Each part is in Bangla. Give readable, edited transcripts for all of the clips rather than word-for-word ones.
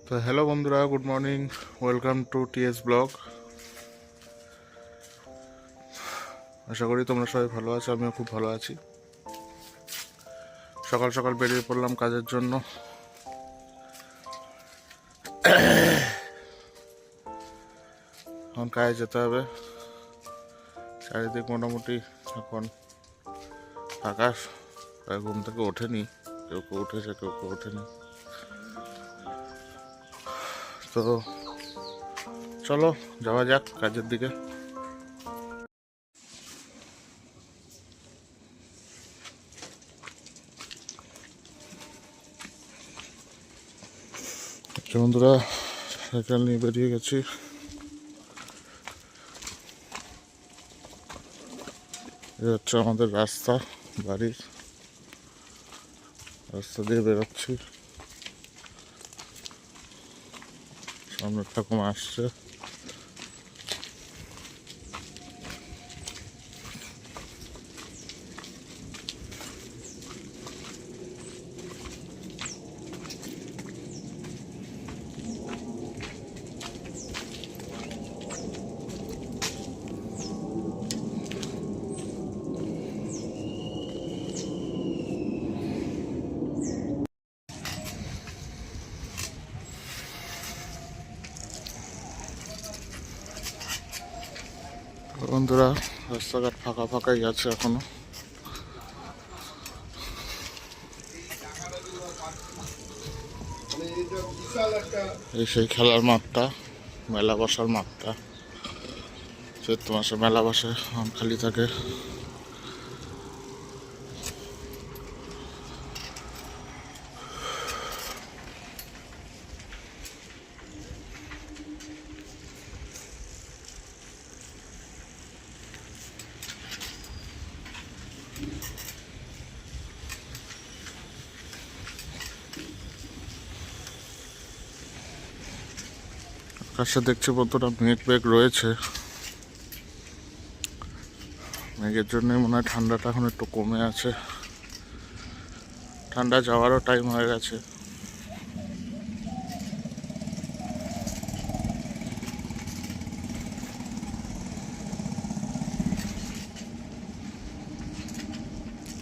তো হ্যালো বন্ধুরা, good morning, welcome to TS blog. আশা করি তোমরা সবাই ভালো আছো, আমিও খুব ভালো আছি। সকাল সকাল বেরিয়ে পড়লাম কাজের জন্য। এখন কাজে যেতে হবে। চারিদিক মোটামুটি এখন ফাঁকা, ঘুম থেকে ওঠেনি, কেউ কেউ উঠেছে, কেউ কেউ ওঠেনি। তো চলো যাওয়া যাক কাজের দিকে। বন্ধুরা, সাইকেল নিয়ে বেরিয়ে গেছি। এই হচ্ছে আমাদের রাস্তা, বাড়ির রাস্তা দিয়ে বেরোচ্ছি। সামনে ঠাকুমা আসছে। বন্ধুরা, রাস্তাঘাট ফাঁকা ফাঁকাই আছে এখনো। এই সেই খেলার মাঠটা, মেলা বসার মাঠটা। চৈত্র মাসে মেলা বসে, খালি থাকে। আকাশে দেখছি কতটা মেঘ বেগ রয়েছে। মেঘের জন্য মনে হয় ঠান্ডাটা এখন একটু কমে আছে। ঠান্ডা যাওয়ারও টাইম হয়ে গেছে।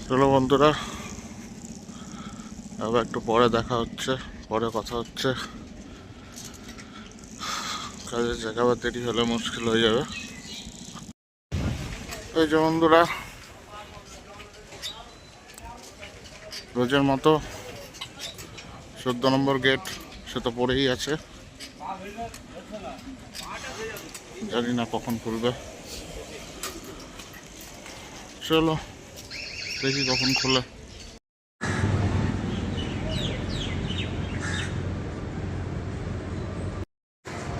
চলো বন্ধুরা, আবার একটু পরে দেখা হচ্ছে, পরে কথা হচ্ছে। কাজের জায়গা বা দেরি হলে মুশকিল হয়ে যাবে। এই যে বন্ধুরা, রোজের মতো 14 নম্বর গেট, সে তো পড়েই আছে। জানি না কখন খুলবে। চলো দেখি কখন খোলে।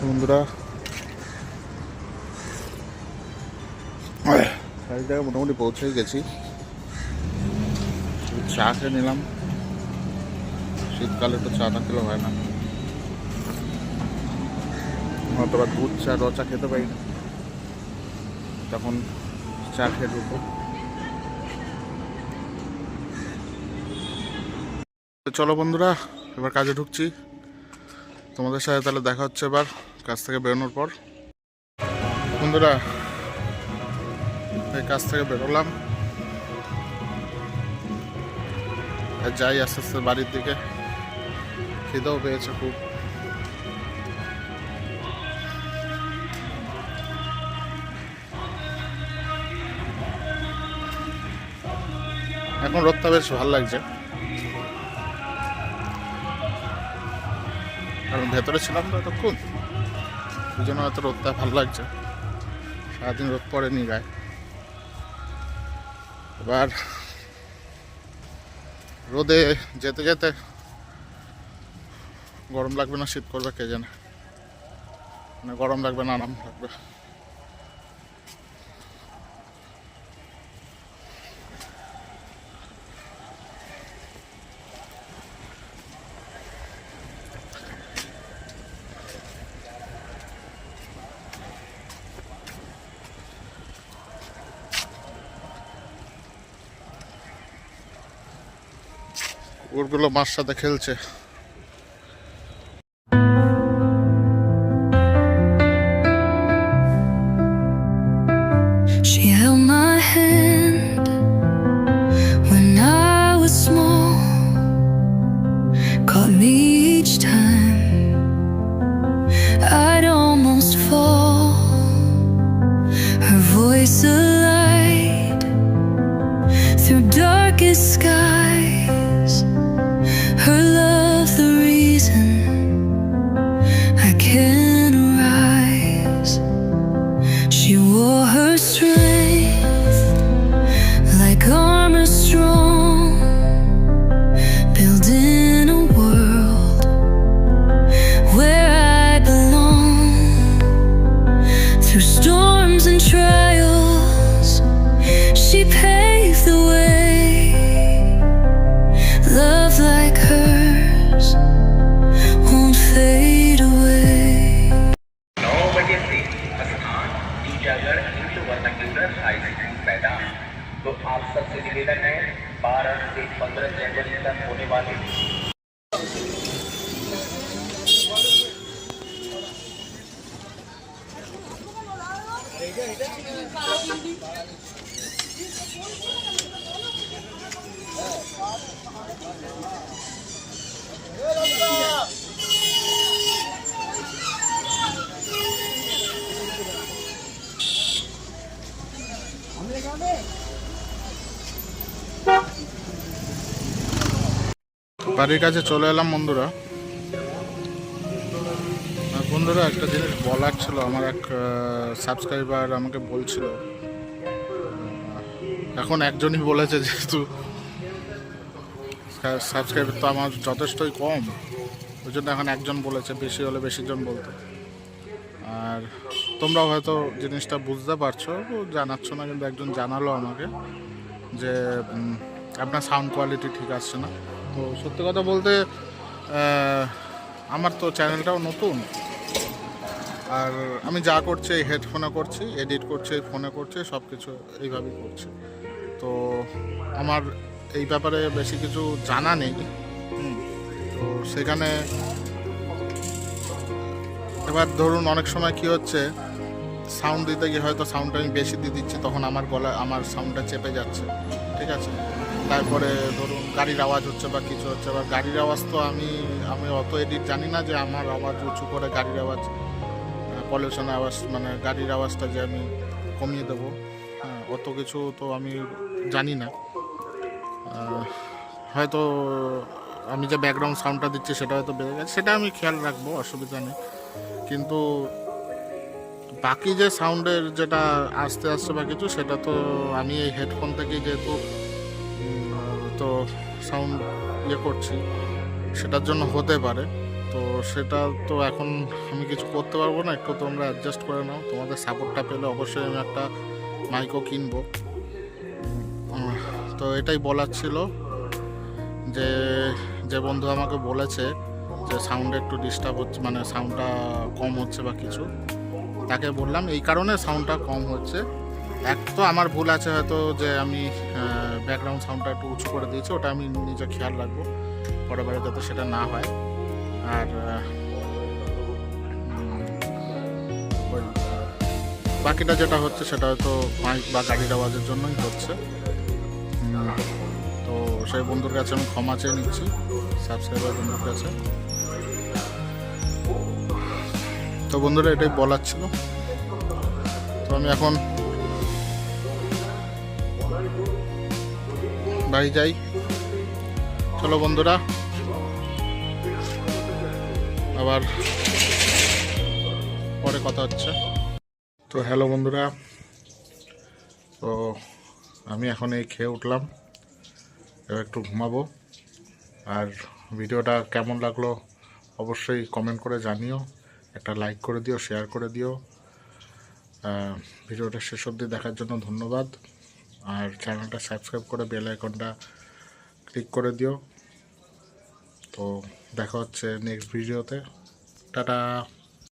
বন্ধুরা, কাজের জায়গায় মোটামুটি পৌঁছেই গেছি। চা খেয়ে নিলাম। শীতকালে তো চা না খেলে হয় না। অথবা দুধ চা, র চা খেতে পারি না, তখন চা খেয়ে ঢুকবো। চলো বন্ধুরা, এবার কাজে ঢুকছি। তোমাদের সাথে তাহলে দেখা হচ্ছে এবার কাজ থেকে বেরোনোর পর। বন্ধুরা, এই কাজ থেকে বেরোলাম, যাই আস্তে আস্তে বাড়ির দিকে। খিদেও পেয়েছে খুব। এখন রোদটা বেশ ভালো লাগছে, কারণ ভেতরে ছিলাম তো এতক্ষণ, ওই জন্য হয়তো রোদটা ভালো লাগছে। সারাদিন রোদ পড়েনি গায়ে। এবার রোদে যেতে যেতে গরম লাগবে না শীত করবে কে জানে, মানে গরম লাগবে না আরাম লাগবে। কুকুরগুলো মার সাথে খেলছে। বাড়ির কাছে চলে এলাম বন্ধুরা। বন্ধুরা একটা জিনিস বলার ছিল, আমার এক সাবস্ক্রাইবার আমাকে বলছিল, এখন একজনই বলেছে, যেহেতু সাবস্ক্রাইবার তো আমার যথেষ্টই কম, ওই জন্য এখন একজন বলেছে, বেশি হলে বেশিজন বলতো। আর তোমরাও হয়তো জিনিসটা বুঝতে পারছো, জানাচ্ছ না, কিন্তু একজন জানালো আমাকে যে আপনার সাউন্ড কোয়ালিটি ঠিক আসছে না। তো সত্যি কথা বলতে আমার তো চ্যানেলটাও নতুন, আর আমি যা করছি এই হেডফোনে করছি, এডিট করছি এই ফোনে করছি, সব কিছু এইভাবেই করছি। তো আমার এই ব্যাপারে বেশি কিছু জানা নেই। তো সেখানে এবার ধরুন অনেক সময় কি হচ্ছে, সাউন্ড দিতে গিয়ে হয়তো সাউন্ডটা আমি বেশি দিয়ে দিচ্ছি, তখন আমার গলায় আমার সাউন্ডটা চেপে যাচ্ছে, ঠিক আছে। তারপরে ধরুন গাড়ির আওয়াজ হচ্ছে বা কিছু হচ্ছে, এবার গাড়ির আওয়াজ তো আমি অত এডিট জানি না যে আমার আওয়াজ উঁচু করে গাড়ির আওয়াজ, পলিউশন আওয়াজ, মানে গাড়ির আওয়াজটা যে আমি কমিয়ে দেবো, হ্যাঁ, অত কিছু তো আমি জানি না। হয়তো আমি যে ব্যাকগ্রাউন্ড সাউন্ডটা দিচ্ছি সেটা হয়তো বেড়ে গেছে, সেটা আমি খেয়াল রাখবো, অসুবিধা নেই। কিন্তু বাকি যে সাউন্ডের যেটা আসতে আসছে বা কিছু, সেটা তো আমি এই হেডফোন থেকে যেহেতু তো সাউন্ড ইয়ে করছি, সেটার জন্য হতে পারে। তো সেটা তো এখন আমি কিছু করতে পারবো না, একটু তোমরা অ্যাডজাস্ট করে নাও। তোমাদের সাপোর্টটা পেলে অবশ্যই আমি একটা মাইকও কিনবো। তো এটাই বলার ছিল, যে যে বন্ধু আমাকে বলেছে যে সাউন্ডে একটু ডিস্টার্ব হচ্ছে, মানে সাউন্ডটা কম হচ্ছে বা কিছু, তাকে বললাম এই কারণে সাউন্ডটা কম হচ্ছে। এক তো আমার ভুল আছে হয়তো, যে আমি ব্যাকগ্রাউন্ড সাউন্ডটা একটু উঁচু করে দিয়েছি, ওটা আমি নিজে খেয়াল রাখবো পরেরবারে যাতে সেটা না হয়। আর বাকিটা যেটা হচ্ছে সেটা হয়তো মাইক বা গাড়ির আওয়াজের জন্যই হচ্ছে। তো সেই বন্ধুর কাছে আমি ক্ষমা চেয়ে নিচ্ছি, সাবস্ক্রাইবার বন্ধুর কাছে। তো বন্ধুরা এটাই বলার ছিল। তো আমি এখন বাড়ি যাই। চলো বন্ধুরা, আবার পরে কথা হচ্ছে। তো হ্যালো বন্ধুরা, তো আমি এখন এই খেয়ে উঠলাম, এবার একটু ঘুমাবো। আর ভিডিওটা কেমন লাগলো অবশ্যই কমেন্ট করে জানিও, একটা লাইক করে দিও, শেয়ার করে দিও। ভিডিওটা শেষ অবধি দেখার জন্য ধন্যবাদ। আর চ্যানেলটা সাবস্ক্রাইব করে বেল আইকনটা ক্লিক করে দিও। তো দেখা হচ্ছে নেক্সট ভিডিওতে। টাটা।